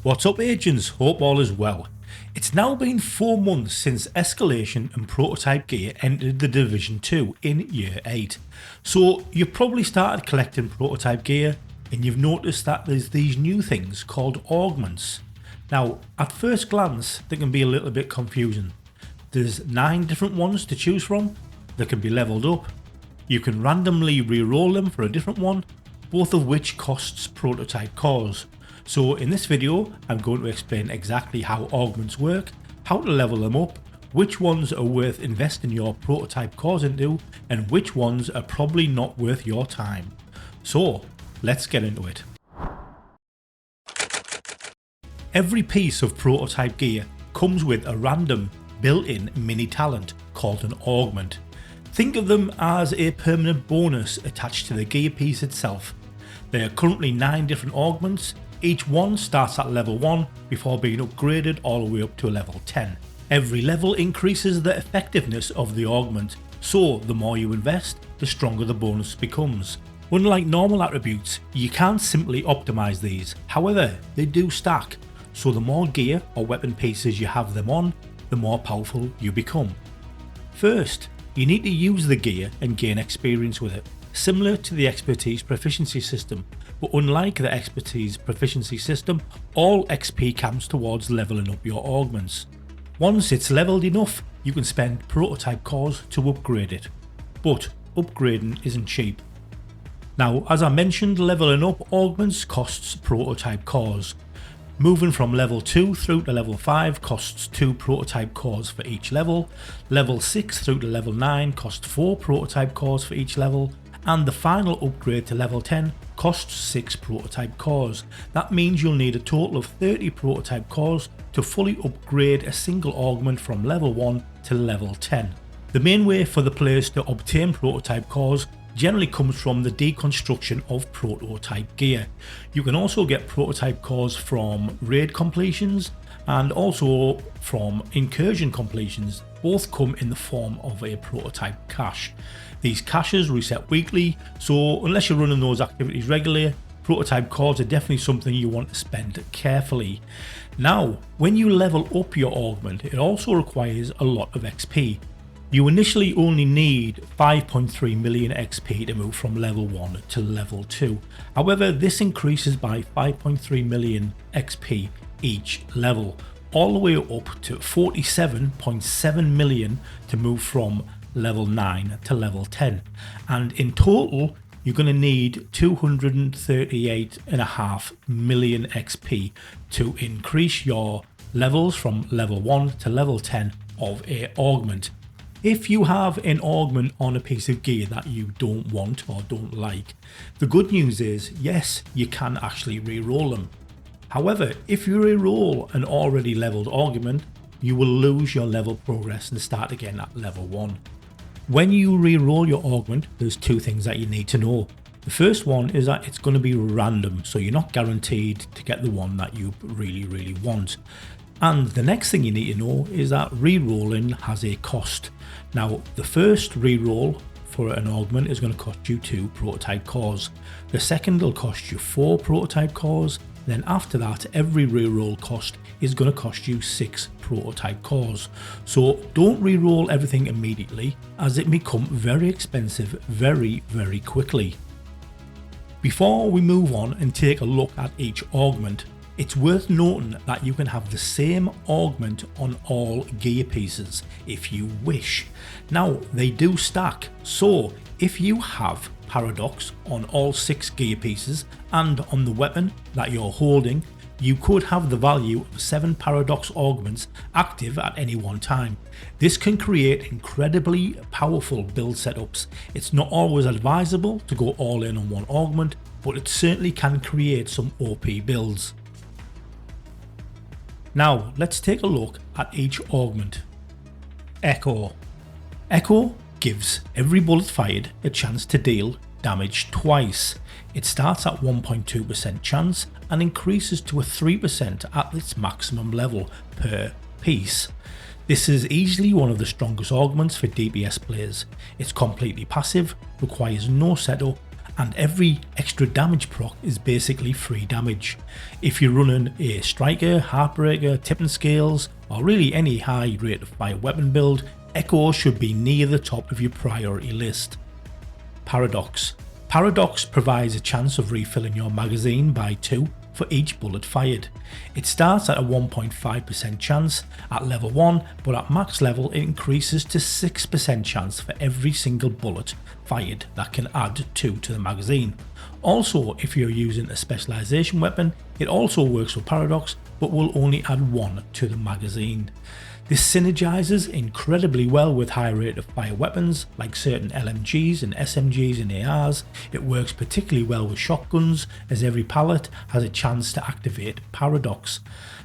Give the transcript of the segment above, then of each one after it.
What's up agents, hope all is well. It's now been 4 months since Escalation and Prototype Gear entered the Division 2 in Year 8. So you've probably started collecting Prototype Gear and you've noticed that there's these new things called Augments. Now at first glance they can be a little bit confusing. There's 9 different ones to choose from, they can be leveled up, you can randomly re-roll them for a different one, both of which costs Prototype cores. So in this video I'm going to explain exactly how augments work, how to level them up, which ones are worth investing your Prototype cores into, and which ones are probably not worth your time. So let's get into it. Every piece of Prototype Gear comes with a random built-in mini talent called an augment. Think of them as a permanent bonus attached to the gear piece itself. There are currently 9 different augments. Each one starts at level 1 before being upgraded all the way up to level 10. Every level increases the effectiveness of the augment, so the more you invest, the stronger the bonus becomes. Unlike normal attributes, you can't simply optimize these, however they do stack, so the more gear or weapon pieces you have them on, the more powerful you become. First, you need to use the gear and gain experience with it, similar to the Expertise Proficiency system, but unlike the Expertise Proficiency system, all XP counts towards leveling up your augments. Once it's leveled enough, you can spend Prototype cores to upgrade it, but upgrading isn't cheap. Now as I mentioned, leveling up augments costs Prototype cores. Moving from level 2 through to level 5 costs 2 Prototype cores for each level, level 6 through to level 9 costs 4 Prototype cores for each level, and the final upgrade to level 10 costs 6 Prototype cores. That means you'll need a total of 30 Prototype cores to fully upgrade a single augment from level 1 to level 10. The main way for the players to obtain Prototype cores generally comes from the deconstruction of Prototype Gear. You can also get Prototype cores from raid completions and also from incursion completions. Both come in the form of a Prototype cache. These caches reset weekly, so unless you're running those activities regularly, Prototype cores are definitely something you want to spend carefully. Now, when you level up your augment, it also requires a lot of XP. You initially only need 5.3 million XP to move from level 1 to level 2. However, this increases by 5.3 million XP each level, all the way up to 47.7 million to move from level 9 to level 10. And in total, you're going to need 238.5 million XP to increase your levels from level 1 to level 10 of a augment. If you have an augment on a piece of gear that you don't want or don't like, the good news is yes, you can actually re-roll them. However, if you re-roll an already leveled augment, you will lose your level progress and start again at level 1. When you re-roll your augment, there's 2 things that you need to know. The first one is that it's going to be random, so you're not guaranteed to get the one that you really want. And the next thing you need to know is that re-rolling has a cost. Now the first re-roll for an augment is going to cost you 2 Prototype cores. The second will cost you 4 Prototype cores. Then after that, every re-roll cost is going to cost you 6 Prototype cores. So don't re-roll everything immediately, as it become very expensive very quickly. Before we move on and take a look at each augment, it's worth noting that you can have the same augment on all gear pieces if you wish. Now they do stack, so if you have Paradox on all 6 gear pieces and on the weapon that you're holding, you could have the value of 7 Paradox augments active at any one time. This can create incredibly powerful build setups. It's not always advisable to go all in on one augment, but it certainly can create some OP builds. Now let's take a look at each augment. Echo. Echo gives every bullet fired a chance to deal damage twice. It starts at 1.2% chance and increases to a 3% at its maximum level per piece. This is easily one of the strongest augments for DPS players. It's completely passive, requires no setup, and every extra damage proc is basically free damage. If you're running a Striker, Heartbreaker, Tipping Scales, or really any high rate of fire weapon build, Echo should be near the top of your priority list. Paradox. Paradox provides a chance of refilling your magazine by 2 for each bullet fired. It starts at a 1.5% chance at level 1, but at max level it increases to 6% chance for every single bullet fired that can add 2 to the magazine. Also, if you're using a specialization weapon, it also works for Paradox, but will only add 1 to the magazine. This synergizes incredibly well with high rate of fire weapons like certain LMGs and SMGs and ARs. It works particularly well with shotguns, as every pallet has a chance to activate Paradox.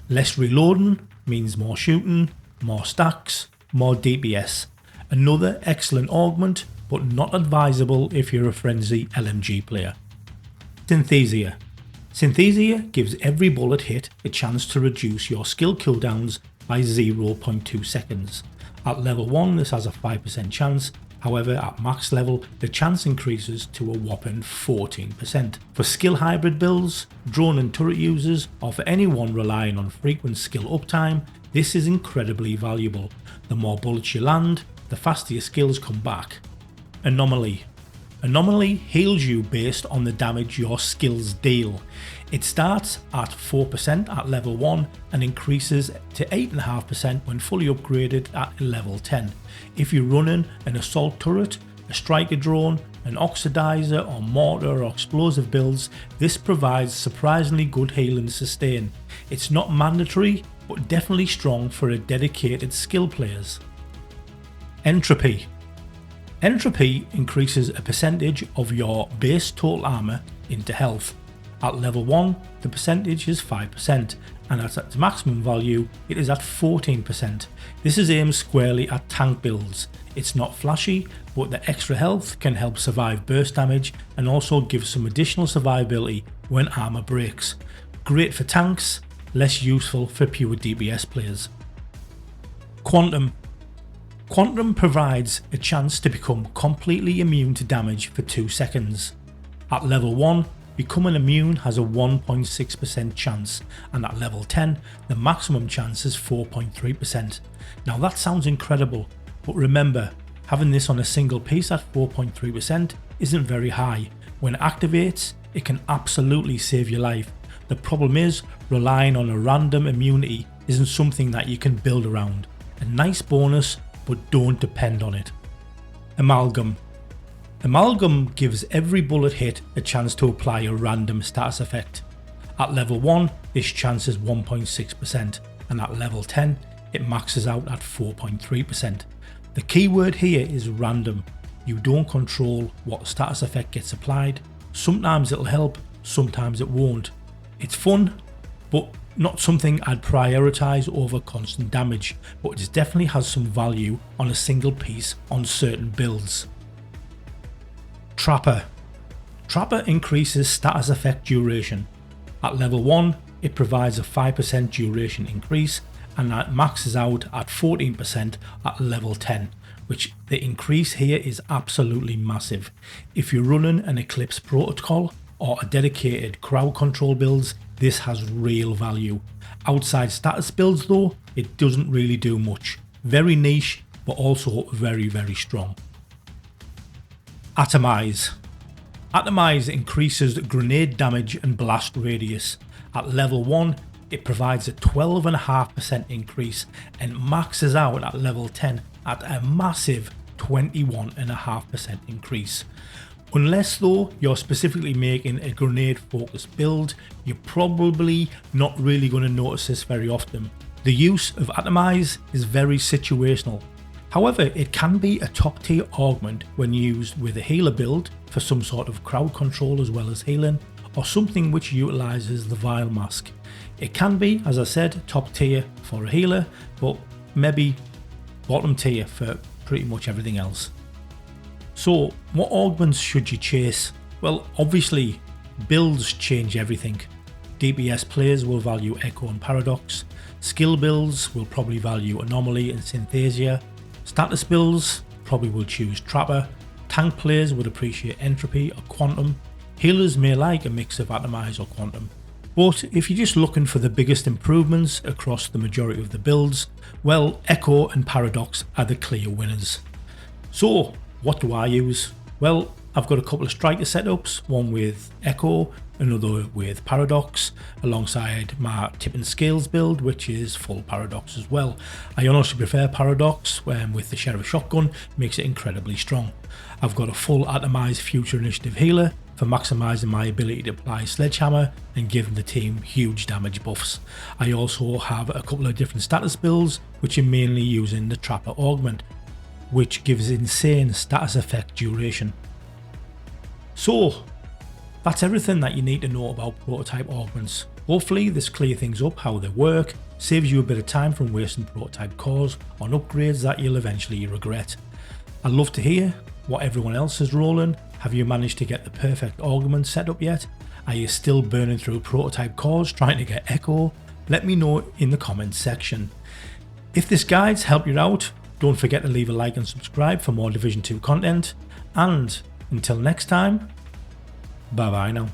Less reloading means more shooting, more stacks, more DPS. Another excellent augment, but not advisable if you're a frenzy LMG player. Synesthesia. Synesthesia gives every bullet hit a chance to reduce your skill cooldowns by 0.2 seconds. At level 1 this has a 5% chance, however at max level the chance increases to a whopping 14%. For skill hybrid builds, drone and turret users, or for anyone relying on frequent skill uptime, this is incredibly valuable. The more bullets you land, the faster your skills come back. Anomaly. Anomaly heals you based on the damage your skills deal. It starts at 4% at level 1 and increases to 8.5% when fully upgraded at level 10. If you're running an assault turret, a striker drone, an oxidizer or mortar or explosive builds, this provides surprisingly good healing sustain. It's not mandatory, but definitely strong for a dedicated skill players. Entropy. Entropy increases a percentage of your base total armor into health. At level 1 the percentage is 5% and at its maximum value it is at 14%. This is aimed squarely at tank builds. It's not flashy, but the extra health can help survive burst damage and also give some additional survivability when armor breaks. Great for tanks, less useful for pure DPS players. Quantum. Quantum provides a chance to become completely immune to damage for 2 seconds. At level 1, becoming immune has a 1.6% chance, and at level 10, the maximum chance is 4.3%. Now that sounds incredible, but remember, having this on a single piece at 4.3% isn't very high. When it activates, it can absolutely save your life. The problem is, relying on a random immunity isn't something that you can build around. A nice bonus, but don't depend on it. Amalgam. Amalgam gives every bullet hit a chance to apply a random status effect. At level 1 this chance is 1.6% and at level 10 it maxes out at 4.3%. The key word here is random. You don't control what status effect gets applied. Sometimes it'll help, sometimes it won't. It's fun, but not something I'd prioritise over constant damage, but it definitely has some value on a single piece on certain builds. Trapper. Trapper increases status effect duration. At level 1 it provides a 5% duration increase and that maxes out at 14% at level 10, which the increase here is absolutely massive. If you're running an Eclipse protocol or a dedicated crowd control builds, this has real value. Outside status builds though, it doesn't really do much. Very niche, but also very strong. Atomize. Atomize increases grenade damage and blast radius. At level 1 it provides a 12.5% increase and maxes out at level 10 at a massive 21.5% increase. Unless though you're specifically making a grenade focused build, you're probably not really going to notice this very often. The use of Atomize is very situational. However, it can be a top tier augment when used with a healer build for some sort of crowd control as well as healing, or something which utilises the Vile Mask. It can be, as I said, top tier for a healer, but maybe bottom tier for pretty much everything else. So what augments should you chase? Well, obviously builds change everything. DPS players will value Echo and Paradox, skill builds will probably value Anomaly and Synesthesia, status builds probably will choose Trapper, Tank players would appreciate Entropy or Quantum. Healers may like a mix of Atomize or Quantum. But if you're just looking for the biggest improvements across the majority of the builds, well, Echo and Paradox are the clear winners. So what do I use? Well, I've got a couple of striker setups, one with Echo, another with Paradox, alongside my tip and scales build, which is full Paradox as well. I honestly prefer Paradox with the Sheriff Shotgun, makes it incredibly strong. I've got a full Atomize Future Initiative healer for maximising my ability to apply Sledgehammer and give the team huge damage buffs. I also have a couple of different status builds, which are mainly using the Trapper Augment, which gives insane status effect duration. So that's everything that you need to know about prototype augments. Hopefully this clears things up how they work, saves you a bit of time from wasting prototype cores on upgrades that you'll eventually regret. I'd love to hear what everyone else is rolling. Have you managed to get the perfect augment set up yet? Are you still burning through prototype cores trying to get Echo? Let me know in the comments section. If this guide's helped you out, don't forget to leave a like and subscribe for more Division 2 content, and until next time, bye bye now.